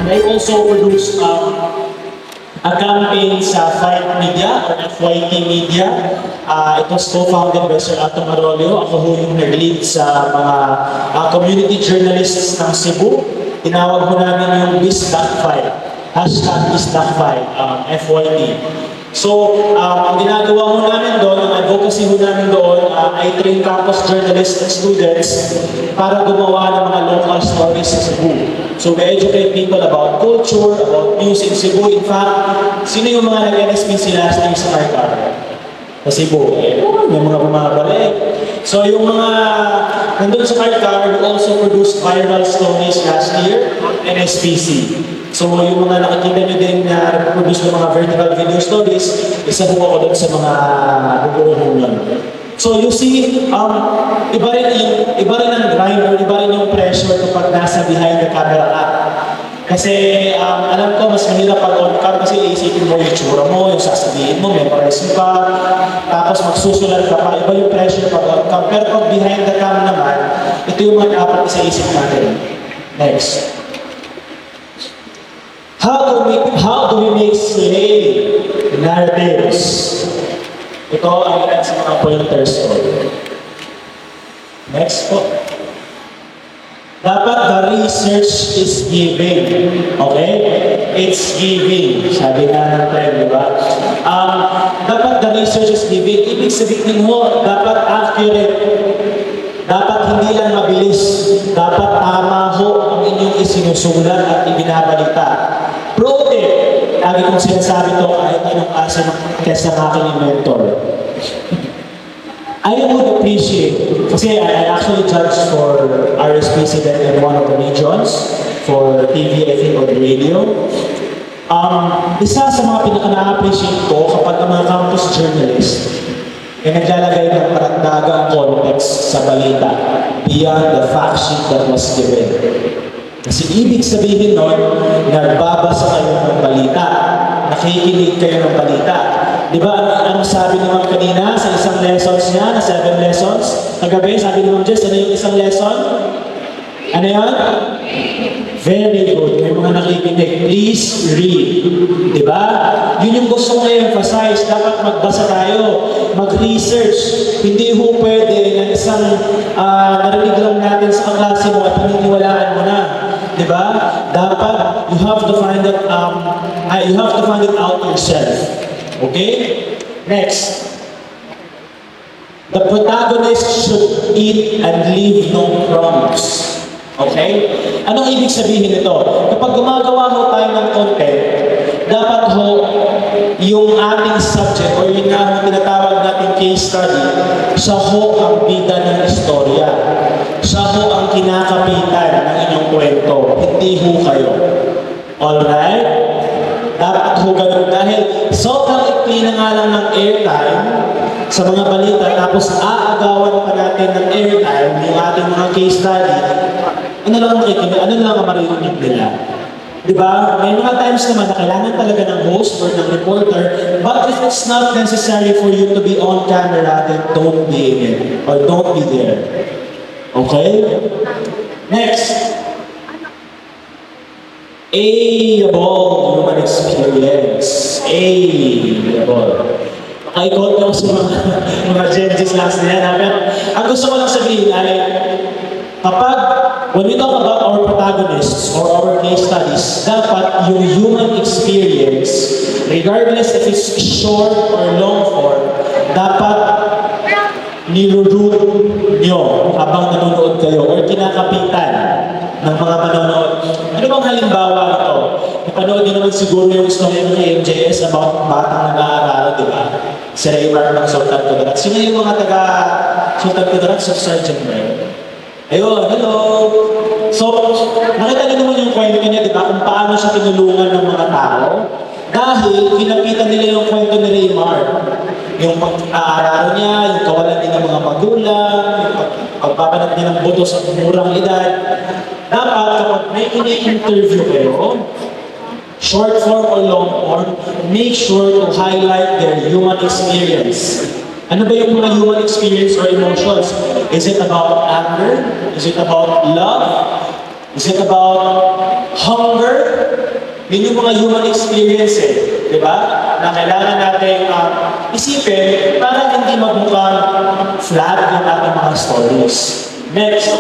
And I also produced a campaign sa Fight Media or FYT Media. It was co-founded by Sir Ato Marolio. Ako ho yung nag-lead sa mga community journalists ng Cebu. Tinawag ho namin yung BizDocFight. Hashtag BizDocFight, FYT. So, ang ginagawa ho namin doon, ang advocacy ho namin doon, ay train campus journalists and students para gumawa ng mga local stories sa Cebu. So, we educate people about culture, about news in Cebu. In fact, sino yung mga nag-NSPC last year sa Marcar? Sa Cebu. May mga bumabalik. So, yung mga nandun sa Marcar, we also produced viral stories last year, NSPC. So, yung mga nakikita nyo din na produce ng mga vertical video stories, isa po ako doon sa mga bubuo nun. So, you see, iba rin ang grind or iba rin yung pressure kapag nasa behind the camera ka. Kasi, alam ko, mas mahirap pag on cam kasi iisipin mo yung tsura mo, yung sasabihin mo, memorize mo pa, tapos magsusulat ka pa, iba yung pressure pag on cam. Pero pag behind the cam naman, ito yung mga dapat isa-isip natin. Next. How do we make slave narratives? Ito ang ilan sa mga pointers ko. Next po. Dapat the research is giving. Okay? It's giving. Sabi nga ng trend, di ba? Dapat the research is giving. Ibig sabihin mo, dapat accurate. Dapat hindi lang mabilis. Dapat tama ho ang inyong isinusulat at ibinabalita. Pro tip, lagi kong sinasabi to kahit anong klase ng test ng aking inventor. I would appreciate, kasi I actually judged for RSPC then in one of the regions, for TV, I think, or the radio. Isa sa mga pinaka-na-appreciate ko kapag ang mga campus journalist ay naglalagay ng paragdagang context sa balita beyond the fact sheet that was given. Kasi ibig sabihin nun, nagbabasa kayo ng balita, nakikinig kayo ng balita. Di ba, ano sabi naman kanina sa isang lessons niya, na 7 lessons? Kagabi, sabi naman Jess, ano yung isang lesson? Ano yan? Very good. May mga nakikinig. Please read. Di ba? Yun yung gusto ko i-emphasize. Dapat magbasa tayo. Mag-research. Hindi ho pwede na isang narinig lang natin sa kaklase mo at paniniwalaan mo na. Di ba? Dapat you have to find it out yourself. Okay? Next. The protagonist should eat and leave no crumbs. Okay? Anong ibig sabihin nito? Kapag gumagawa ho tayo ng content, dapat ho yung ating subject o yung tinatawag natin case study, siya ho ang bida ng istorya. Siya ho ang kinakapitan ng inyong kwento. Hindi ho kayo. Alright? Dapat ho ganun dahil sobrang ikli na nga lang ng airtime sa mga balita tapos aagawan pa natin ng airtime yung ating mga case study. Ano lang ang maririnig nila? Diba? May mga times naman na kailangan talaga ng host or ng reporter, but if it's not necessary for you to be on camera, then don't be in it or don't be there. Okay? Next. Able human experience. Able. Maka-ikot lang sa mga Gen Z's last na yan. Pero ang gusto ko lang sabihin ay, when we talk about our protagonists or our case studies, dapat yung human experience, regardless if it's short or long form, dapat nilurut nyo habang nanonood kayo or kinakapitan ng mga manonood. Ano bang halimbawa ito? Napanood nyo naman siguro yung story ng MJS about batang nag-aaral, di ba? Si Raymar ng Sultan Kudarat. Sino yung mga taga-Sultan Kudarat? So, Sergeant Ray. Ayun, hello! So, nakita niyo naman yung kwento niya, di ba? Kung paano siya tinulungan ng mga tao. Dahil, kinapitan nila yung kwento ni Raymar. Yung pag-aararo niya, yung kawalan niya ng mga magulang, yung pagpapanat niya ng buto sa murang edad. Dapat, kapag may ini-interview kayo, short form or long form, make sure to highlight their human experience. Ano ba yung mga human experience or emotions? Is it about anger? Is it about love? Is it about hunger? Yun yung mga human experience eh. Di ba? Na kailangan natin isipin para hindi magmukhang flat yung ating mga stories. Next,